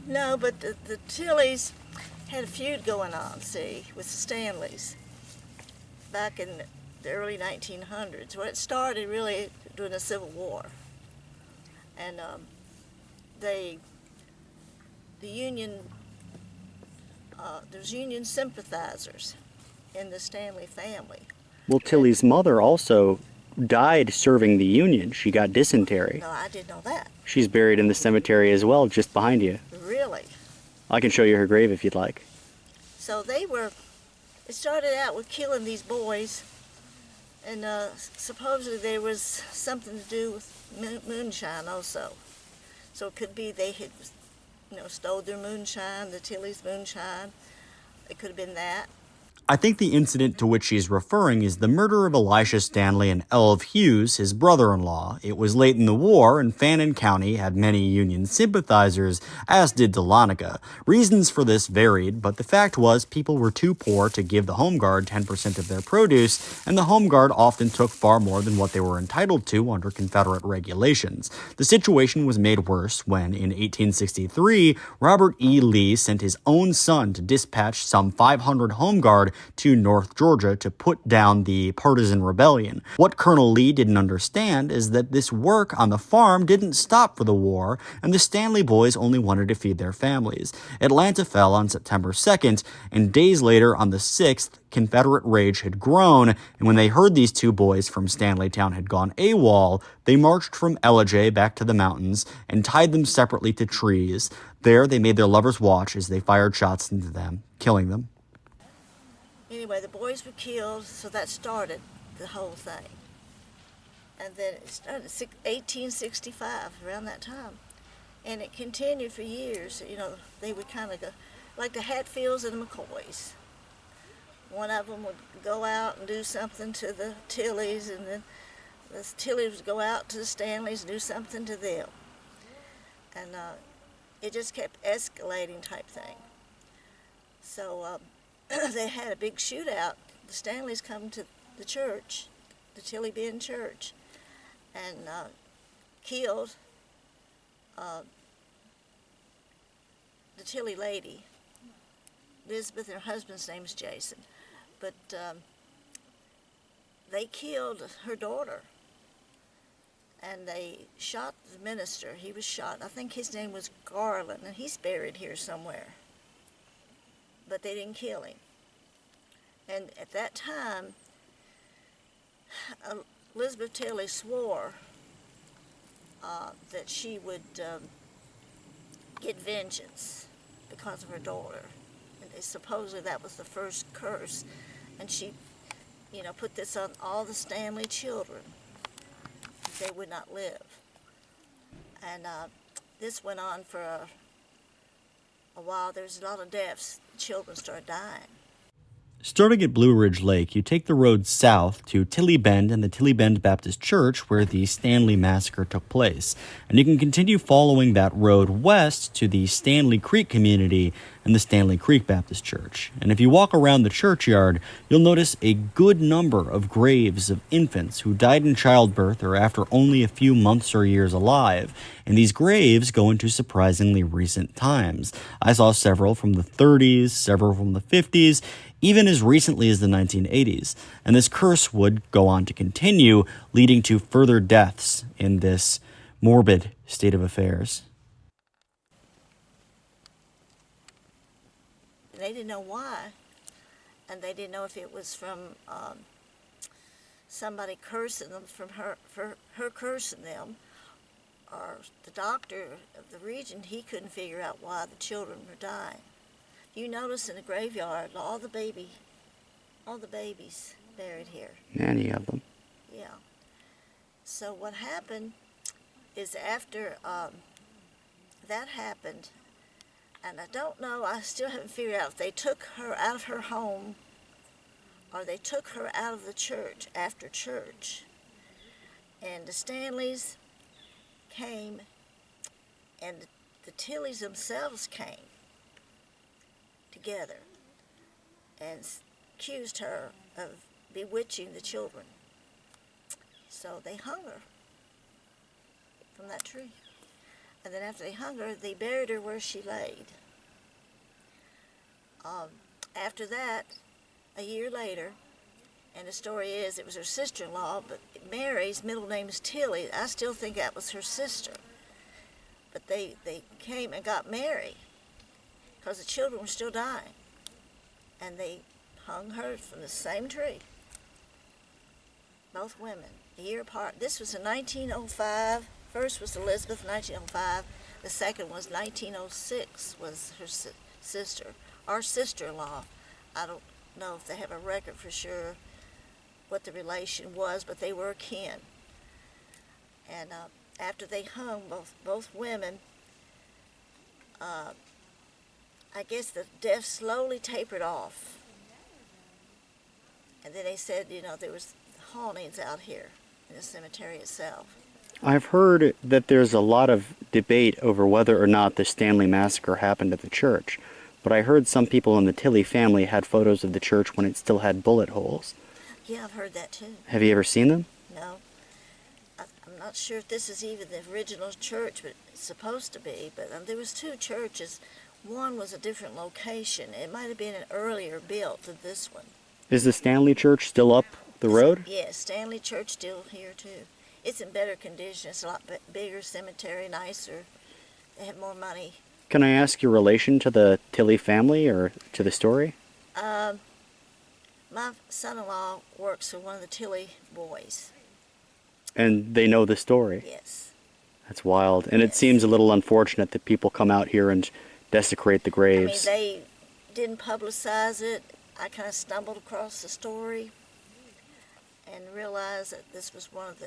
No, but the Tilleys had a feud going on, see, with the Stanleys back in the early 1900s. Well, it started really during the Civil War. And the Union, there's Union sympathizers in the Stanley family. Well, Tilley's mother also died serving the Union. She got dysentery. No, I didn't know that. She's buried in the cemetery as well, just behind you. Really? I can show you her grave if you'd like. So it started out with killing these boys, and supposedly there was something to do with moonshine also. So it could be they had, stole their moonshine, the Tilley's moonshine. It could have been that. I think the incident to which she's referring is the murder of Elisha Stanley and Elv Hughes, his brother-in-law. It was late in the war, and Fannin County had many Union sympathizers, as did Dahlonega. Reasons for this varied, but the fact was people were too poor to give the Home Guard 10% of their produce, and the Home Guard often took far more than what they were entitled to under Confederate regulations. The situation was made worse when, in 1863, Robert E. Lee sent his own son to dispatch some 500 Home Guard to North Georgia to put down the partisan rebellion. What Colonel Lee didn't understand is that this work on the farm didn't stop for the war, and the Stanley boys only wanted to feed their families. Atlanta fell on September 2nd, and days later, on the 6th, Confederate rage had grown, and when they heard these two boys from Stanleytown had gone AWOL, they marched from Ellijay back to the mountains and tied them separately to trees. There, they made their lovers watch as they fired shots into them, killing them. Anyway, the boys were killed, so that started the whole thing. And then it started in 1865, around that time. And it continued for years. They would kind of go, like the Hatfields and the McCoys. One of them would go out and do something to the Tilleys, and then the Tilleys would go out to the Stanleys and do something to them. And it just kept escalating type thing. So they had a big shootout. The Stanleys come to the church, the Tilley Bend Church, and killed the Tilley lady, Elizabeth, and her husband's name is Jason. But they killed her daughter, and they shot the minister. He was shot. I think his name was Garland, and he's buried here somewhere. But they didn't kill him. And at that time, Elizabeth Tilley swore that she would get vengeance because of her daughter. And supposedly that was the first curse. And she, put this on all the Stanley children. They would not live. And this went on for a while. There was a lot of deaths. Children started dying. Starting at Blue Ridge Lake, you take the road south to Tilley Bend and the Tilley Bend Baptist Church, where the Stanley Massacre took place. And you can continue following that road west to the Stanley Creek community and the Stanley Creek Baptist Church. And if you walk around the churchyard, you'll notice a good number of graves of infants who died in childbirth or after only a few months or years alive. And these graves go into surprisingly recent times. I saw several from the 30s, several from the 50s, even as recently as the 1980s, and this curse would go on to continue, leading to further deaths in this morbid state of affairs. They didn't know why, and they didn't know if it was from somebody cursing them, from her cursing them, or the doctor of the region, he couldn't figure out why the children were dying. You notice in the graveyard, all the babies buried here. Many of them. Yeah. So what happened is after that happened, and I don't know, I still haven't figured out if they took her out of her home or they took her out of the church after church. And the Stanleys came, and the Tilleys themselves came together and accused her of bewitching the children. So they hung her from that tree. And then after they hung her, they buried her where she laid. After that, a year later, and the story is it was her sister-in-law, but Mary's middle name is Tilley. I still think that was her sister. But they came and got Mary because the children were still dying. And they hung her from the same tree. Both women, a year apart. This was in 1905. First was Elizabeth, 1905. The second was 1906, was her sister, our sister-in-law. I don't know if they have a record for sure what the relation was, but they were kin. And after they hung both women, I guess the death slowly tapered off. And then they said, there was hauntings out here in the cemetery itself. I've heard that there's a lot of debate over whether or not the Stanley massacre happened at the church, but I heard some people in the Tilley family had photos of the church when it still had bullet holes. Yeah, I've heard that too. Have you ever seen them? No. I'm not sure if this is even the original church, but it's supposed to be. But there was two churches. One was a different location. It might have been an earlier built than this one. Is the Stanley church still up the road? Yes, Stanley Church still here too. It's in better condition. It's a lot bigger cemetery, nicer. They have more money. Can I ask your relation to the Tilley family or to the story? My son-in-law works for one of the Tilley boys. And they know the story? Yes. That's wild. And yes. It seems a little unfortunate that people come out here and desecrate the graves. I mean, they didn't publicize it. I kind of stumbled across the story and realized that this was one of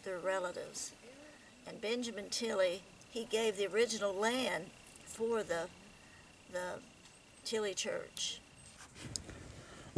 their relatives. And Benjamin Tilley, he gave the original land for the Tilley Church.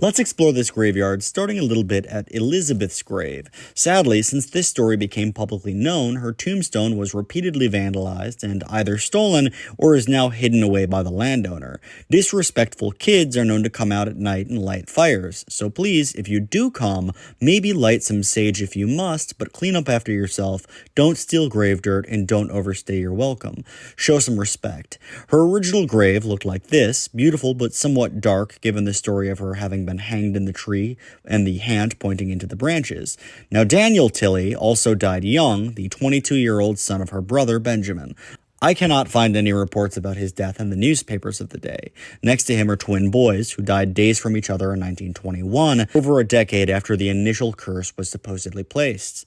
Let's explore this graveyard, starting a little bit at Elizabeth's grave. Sadly, since this story became publicly known, her tombstone was repeatedly vandalized and either stolen or is now hidden away by the landowner. Disrespectful kids are known to come out at night and light fires, so please, if you do come, maybe light some sage if you must, but clean up after yourself, don't steal grave dirt, and don't overstay your welcome. Show some respect. Her original grave looked like this, beautiful but somewhat dark given the story of her having been hanged in the tree and the hand pointing into the branches. Now Daniel Tilley also died young, the 22-year-old son of her brother Benjamin. I cannot find any reports about his death in the newspapers of the day. Next to him are twin boys who died days from each other in 1921, over a decade after the initial curse was supposedly placed.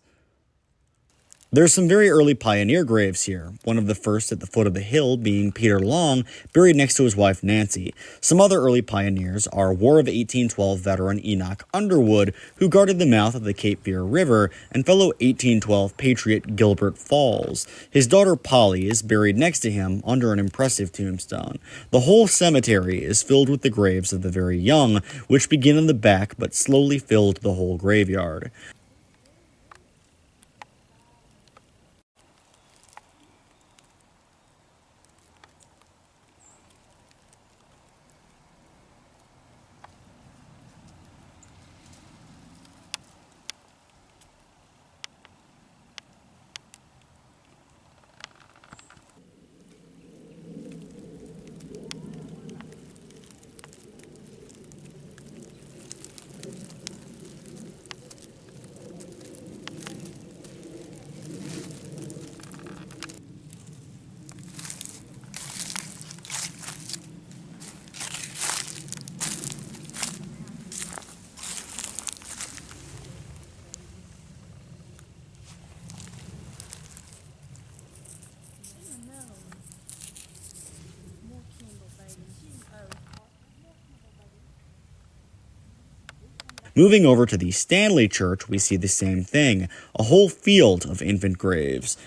There's some very early pioneer graves here, one of the first at the foot of the hill being Peter Long, buried next to his wife Nancy. Some other early pioneers are War of 1812 veteran Enoch Underwood, who guarded the mouth of the Cape Fear River, and fellow 1812 patriot Gilbert Falls. His daughter Polly is buried next to him under an impressive tombstone. The whole cemetery is filled with the graves of the very young, which begin in the back but slowly filled the whole graveyard. Moving over to the Stanley Church, we see the same thing, a whole field of infant graves.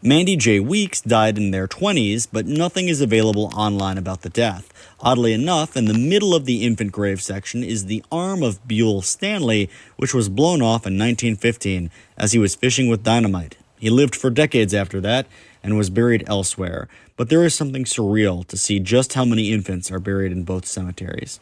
Mandy J. Weeks died in their 20s, but nothing is available online about the death. Oddly enough, in the middle of the infant grave section is the arm of Buell Stanley, which was blown off in 1915 as he was fishing with dynamite. He lived for decades after that and was buried elsewhere, but there is something surreal to see just how many infants are buried in both cemeteries.